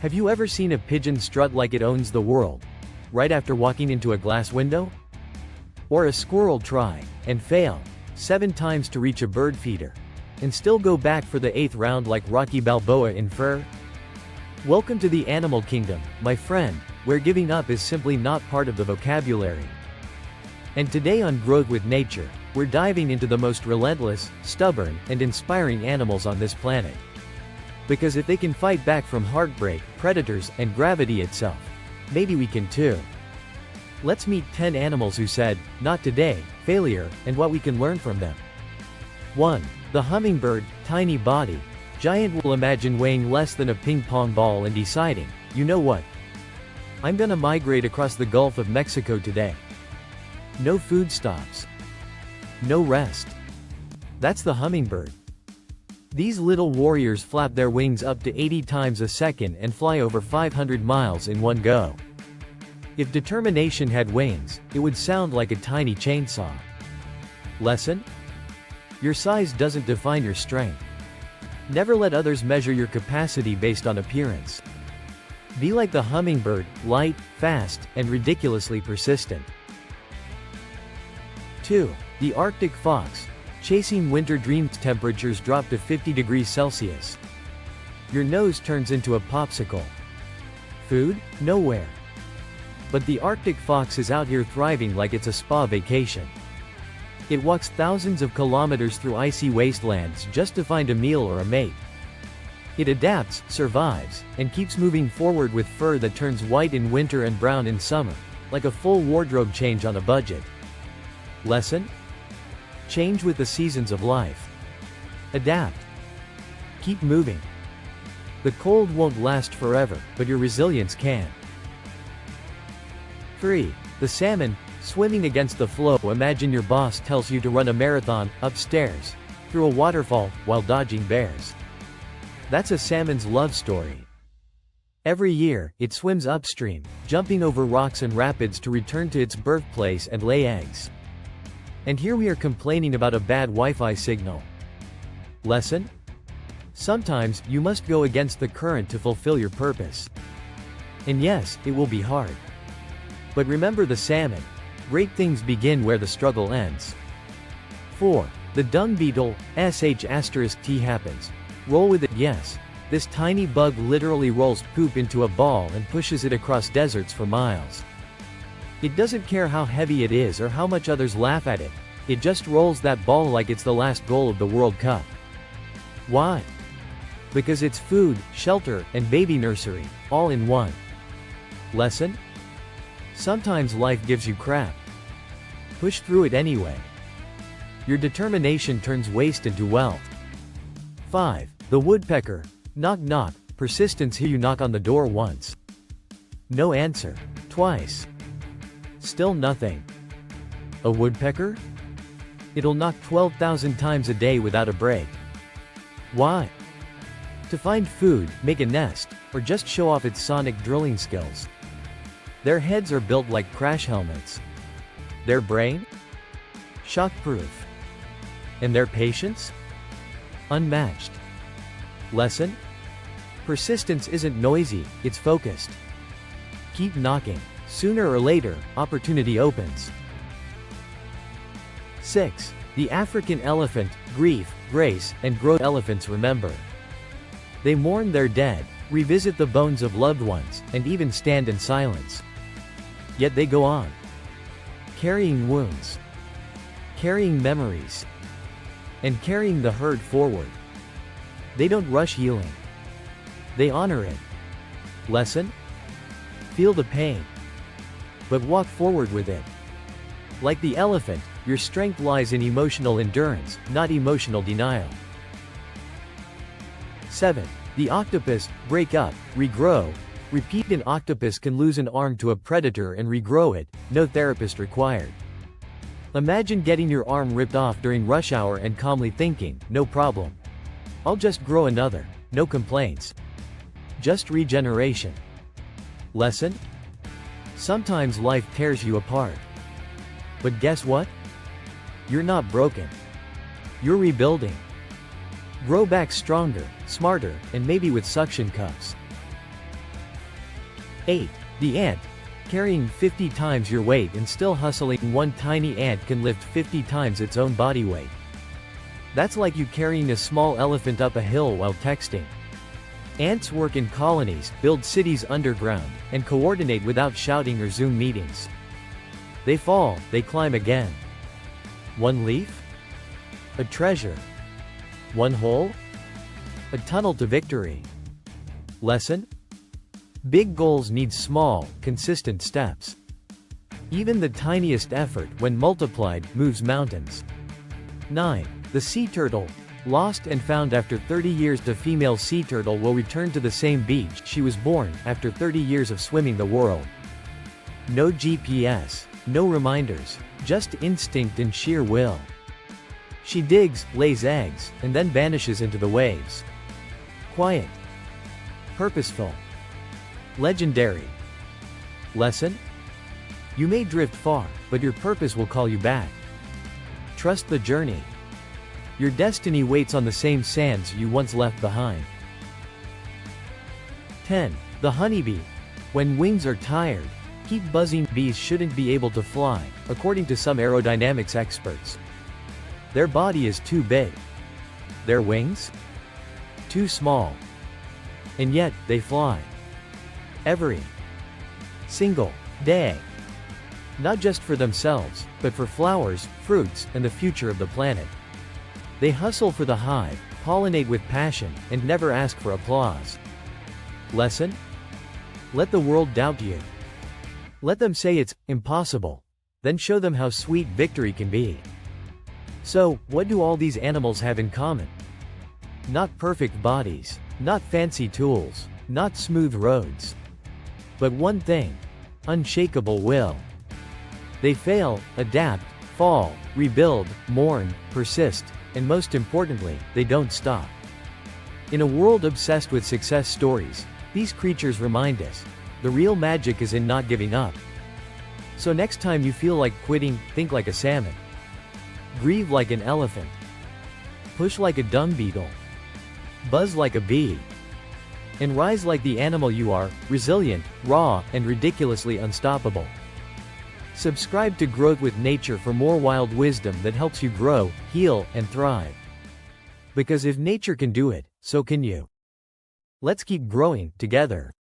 Have you ever seen a pigeon strut like it owns the world, right after walking into a glass window? Or a squirrel try, and fail, 7 times to reach a bird feeder, and still go back for the 8th round like Rocky Balboa in Fur? Welcome to the animal kingdom, my friend, where giving up is simply not part of the vocabulary. And today on Growth with Nature, we're diving into the most relentless, stubborn, and inspiring animals on this planet. Because if they can fight back from heartbreak, predators, and gravity itself, maybe we can too. Let's meet 10 animals who said, "Not today," failure, and what we can learn from them. 1. The hummingbird, tiny body. Giant will imagine weighing less than a ping pong ball and deciding, you know what? I'm gonna migrate across the Gulf of Mexico today. No food stops. No rest. That's the hummingbird. These little warriors flap their wings up to 80 times a second and fly over 500 miles in one go. If determination had wings, it would sound like a tiny chainsaw. Lesson? Your size doesn't define your strength. Never let others measure your capacity based on appearance. Be like the hummingbird, light, fast, and ridiculously persistent. 2. The Arctic fox. Chasing winter dreams. Temperatures drop to 50 degrees Celsius. Your nose turns into a popsicle. Food? Nowhere. But the Arctic fox is out here thriving like it's a spa vacation. It walks thousands of kilometers through icy wastelands just to find a meal or a mate. It adapts, survives, and keeps moving forward with fur that turns white in winter and brown in summer, like a full wardrobe change on a budget. Lesson? Change with the seasons of life. Adapt. Keep moving. The cold won't last forever, but your resilience can. 3. The salmon, swimming against the flow. Imagine your boss tells you to run a marathon, upstairs, through a waterfall, while dodging bears. That's a salmon's love story. Every year, it swims upstream, jumping over rocks and rapids to return to its birthplace and lay eggs. And here we are complaining about a bad Wi-Fi signal. Lesson? Sometimes, you must go against the current to fulfill your purpose. And yes, it will be hard. But remember the salmon. Great things begin where the struggle ends. 4. The dung beetle, **T happens. Roll with it. Yes. This tiny bug literally rolls poop into a ball and pushes it across deserts for miles. It doesn't care how heavy it is or how much others laugh at it. It just rolls that ball like it's the last goal of the World Cup. Why? Because it's food, shelter, and baby nursery, all in one. Lesson? Sometimes life gives you crap. Push through it anyway. Your determination turns waste into wealth. 5. The woodpecker. Knock knock. Persistence. Here you knock on the door once. No answer. Twice. Still nothing. A woodpecker? It'll knock 12,000 times a day without a break. Why? To find food, make a nest, or just show off its sonic drilling skills. Their heads are built like crash helmets. Their brain? Shockproof. And their patience? Unmatched. Lesson? Persistence isn't noisy, it's focused. Keep knocking. Sooner or later, opportunity opens. 6. The African elephant. Grief, grace, and growth. Elephants remember. They mourn their dead, revisit the bones of loved ones, and even stand in silence. Yet they go on. Carrying wounds. Carrying memories. And carrying the herd forward. They don't rush healing. They honor it. Lesson? Feel the pain. But walk forward with it. Like the elephant, your strength lies in emotional endurance, not emotional denial. 7. The octopus. Break up, regrow, repeat. An octopus can lose an arm to a predator and regrow it, no therapist required. Imagine getting your arm ripped off during rush hour and calmly thinking, no problem. I'll just grow another, no complaints. Just regeneration. Lesson? Sometimes life tears you apart. But guess what? You're not broken. You're rebuilding. Grow back stronger, smarter, and maybe with suction cups. 8. The ant. Carrying 50 times your weight and still hustling, one tiny ant can lift 50 times its own body weight. That's like you carrying a small elephant up a hill while texting. Ants work in colonies, build cities underground, and coordinate without shouting or Zoom meetings. They fall, they climb again. One leaf? A treasure. One hole? A tunnel to victory. Lesson? Big goals need small, consistent steps. Even the tiniest effort, when multiplied, moves mountains. 9. The sea turtle. Lost and found after 30 years. The female sea turtle will return to the same beach she was born, after 30 years of swimming the world. No GPS, no reminders, just instinct and sheer will. She digs, lays eggs, and then vanishes into the waves. Quiet. Purposeful. Legendary. Lesson? You may drift far, but your purpose will call you back. Trust the journey. Your destiny waits on the same sands you once left behind. 10. The honeybee. When wings are tired, keep buzzing. Bees shouldn't be able to fly, according to some aerodynamics experts. Their body is too big. Their wings? Too small. And yet, they fly. Every single day. Not just for themselves, but for flowers, fruits, and the future of the planet. They hustle for the hive, pollinate with passion, and never ask for applause. Lesson? Let the world doubt you. Let them say it's impossible. Then show them how sweet victory can be. So, what do all these animals have in common? Not perfect bodies, not fancy tools, not smooth roads. But one thing: unshakable will. They fail, adapt, fall, rebuild, mourn, persist, and most importantly, they don't stop. In a world obsessed with success stories, these creatures remind us, the real magic is in not giving up. So next time you feel like quitting, think like a salmon. Grieve like an elephant. Push like a dung beetle. Buzz like a bee. And rise like the animal you are, resilient, raw, and ridiculously unstoppable. Subscribe to Growth with Nature for more wild wisdom that helps you grow, heal, and thrive. Because if nature can do it, so can you. Let's keep growing together.